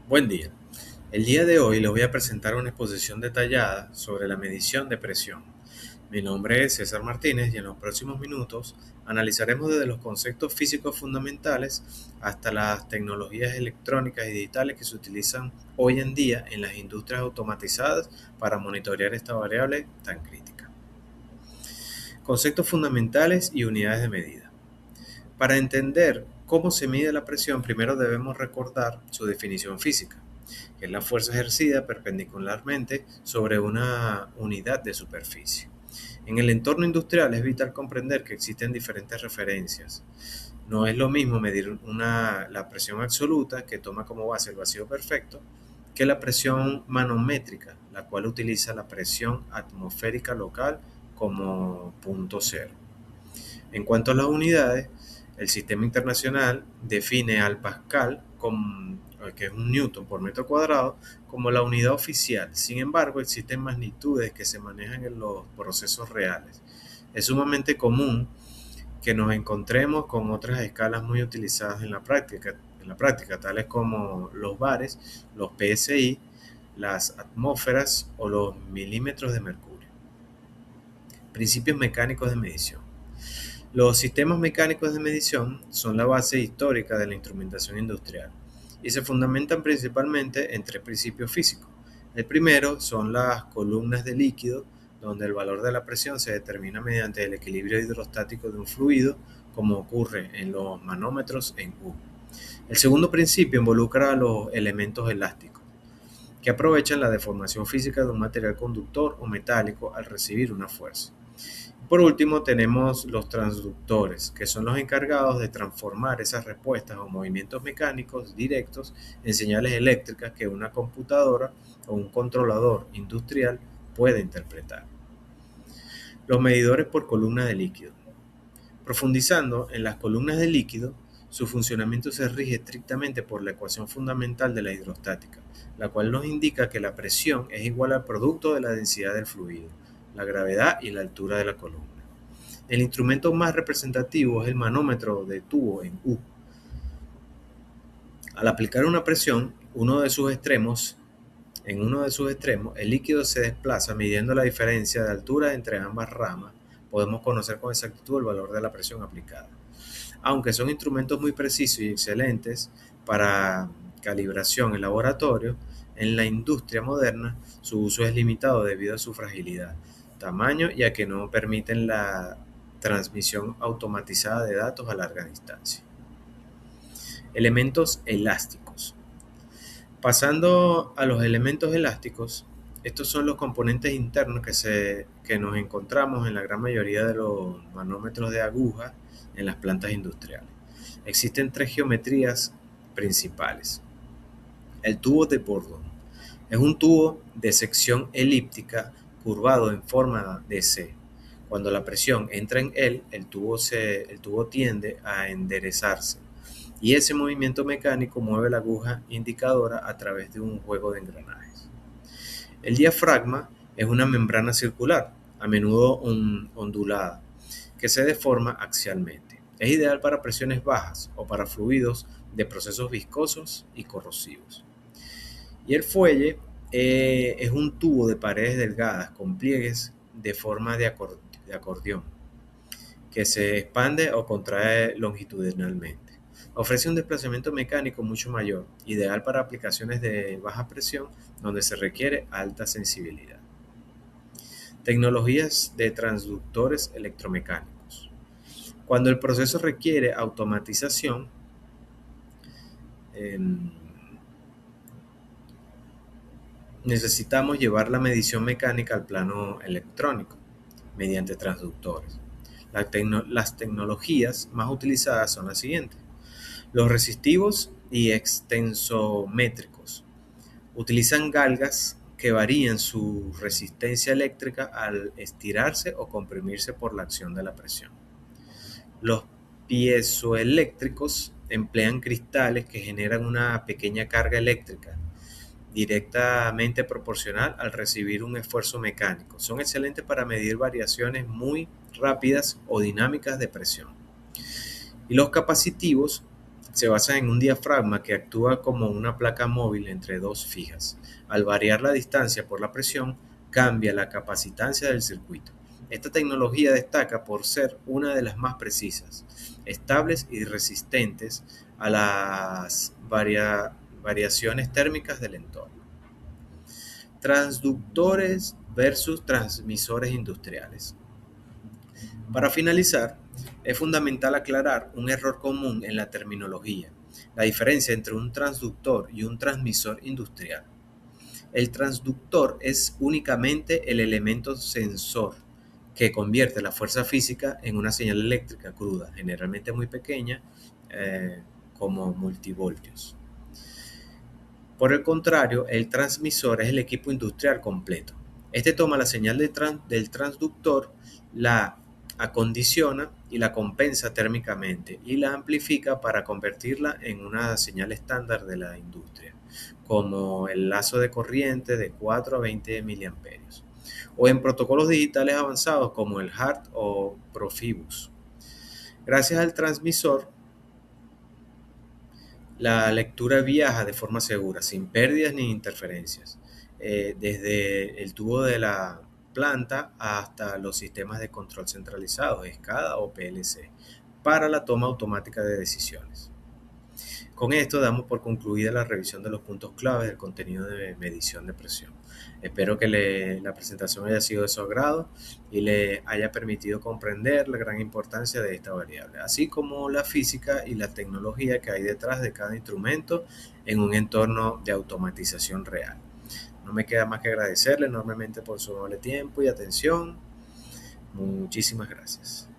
Buen día. El día de hoy les voy a presentar una exposición detallada sobre la medición de presión. Mi nombre es César Martínez y en los próximos minutos analizaremos desde los conceptos físicos fundamentales hasta las tecnologías electrónicas y digitales que se utilizan hoy en día en las industrias automatizadas para monitorear esta variable tan crítica. Conceptos fundamentales y unidades de medida. Para entender cómo se mide la presión, primero debemos recordar su definición física, que es la fuerza ejercida perpendicularmente sobre una unidad de superficie. En el entorno industrial es vital comprender que existen diferentes referencias. No es lo mismo medir la presión absoluta, que toma como base el vacío perfecto, que la presión manométrica, la cual utiliza la presión atmosférica local como punto cero. En cuanto a las unidades, el sistema internacional define al pascal, que es un newton por metro cuadrado, como la unidad oficial. Sin embargo, existen magnitudes que se manejan en los procesos reales. Es sumamente común que nos encontremos con otras escalas muy utilizadas en la práctica, tales como los bares, los PSI, las atmósferas o los milímetros de mercurio. Principios mecánicos de medición. Los sistemas mecánicos de medición son la base histórica de la instrumentación industrial y se fundamentan principalmente en tres principios físicos. El primero son las columnas de líquido, donde el valor de la presión se determina mediante el equilibrio hidrostático de un fluido, como ocurre en los manómetros en U. El segundo principio involucra a los elementos elásticos, que aprovechan la deformación física de un material conductor o metálico al recibir una fuerza. Por último, tenemos los transductores, que son los encargados de transformar esas respuestas o movimientos mecánicos directos en señales eléctricas que una computadora o un controlador industrial puede interpretar. Los medidores por columna de líquido. Profundizando en las columnas de líquido, su funcionamiento se rige estrictamente por la ecuación fundamental de la hidrostática, la cual nos indica que la presión es igual al producto de la densidad del fluido, la gravedad y la altura de la columna. El instrumento más representativo es el manómetro de tubo en U. Al aplicar una presión, en uno de sus extremos, el líquido se desplaza midiendo la diferencia de altura entre ambas ramas. Podemos conocer con exactitud el valor de la presión aplicada. Aunque son instrumentos muy precisos y excelentes para calibración en laboratorio, en la industria moderna su uso es limitado debido a su fragilidad, tamaño y a que no permiten la transmisión automatizada de datos a larga distancia. Elementos elásticos. Pasando a los elementos elásticos, estos son los componentes internos que nos encontramos en la gran mayoría de los manómetros de aguja en las plantas industriales. Existen tres geometrías principales. El tubo de Bourdon es un tubo de sección elíptica curvado en forma de C. Cuando la presión entra en él, el tubo tiende a enderezarse y ese movimiento mecánico mueve la aguja indicadora a través de un juego de engranajes. El diafragma es una membrana circular, a menudo ondulada, que se deforma axialmente. Es ideal para presiones bajas o para fluidos de procesos viscosos y corrosivos. Y el fuelle es un tubo de paredes delgadas con pliegues de forma de acordeón, que se expande o contrae longitudinalmente. Ofrece un desplazamiento mecánico mucho mayor, ideal para aplicaciones de baja presión donde se requiere alta sensibilidad. Tecnologías de transductores electromecánicos. Cuando el proceso requiere automatización, eh, necesitamos llevar la medición mecánica al plano electrónico mediante transductores. Las tecnologías más utilizadas son las siguientes: los resistivos y extensométricos. Utilizan galgas que varían su resistencia eléctrica al estirarse o comprimirse por la acción de la presión. Los piezoeléctricos emplean cristales que generan una pequeña carga eléctrica directamente proporcional al recibir un esfuerzo mecánico. Son excelentes para medir variaciones muy rápidas o dinámicas de presión. Y los capacitivos Se basa en un diafragma que actúa como una placa móvil entre dos fijas. Al variar la distancia por la presión, cambia la capacitancia del circuito. Esta tecnología destaca por ser una de las más precisas, estables y resistentes a las variaciones térmicas del entorno. Transductores versus transmisores industriales. Para finalizar, es fundamental aclarar un error común en la terminología, la diferencia entre un transductor y un transmisor industrial. El transductor es únicamente el elemento sensor que convierte la fuerza física en una señal eléctrica cruda, generalmente muy pequeña, eh, como multivoltios. Por el contrario, el transmisor es el equipo industrial completo. Este toma la señal del transductor, la acondiciona y la compensa térmicamente y la amplifica para convertirla en una señal estándar de la industria, como el lazo de corriente de 4 a 20 miliamperios, o en protocolos digitales avanzados como el HART o Profibus. Gracias al transmisor, la lectura viaja de forma segura, sin pérdidas ni interferencias, desde el tubo de la planta hasta los sistemas de control centralizados, SCADA o PLC, para la toma automática de decisiones. Con esto damos por concluida la revisión de los puntos claves del contenido de medición de presión. Espero que la presentación haya sido de su agrado y le haya permitido comprender la gran importancia de esta variable, así como la física y la tecnología que hay detrás de cada instrumento en un entorno de automatización real. No me queda más que agradecerle enormemente por su amable tiempo y atención. Muchísimas gracias.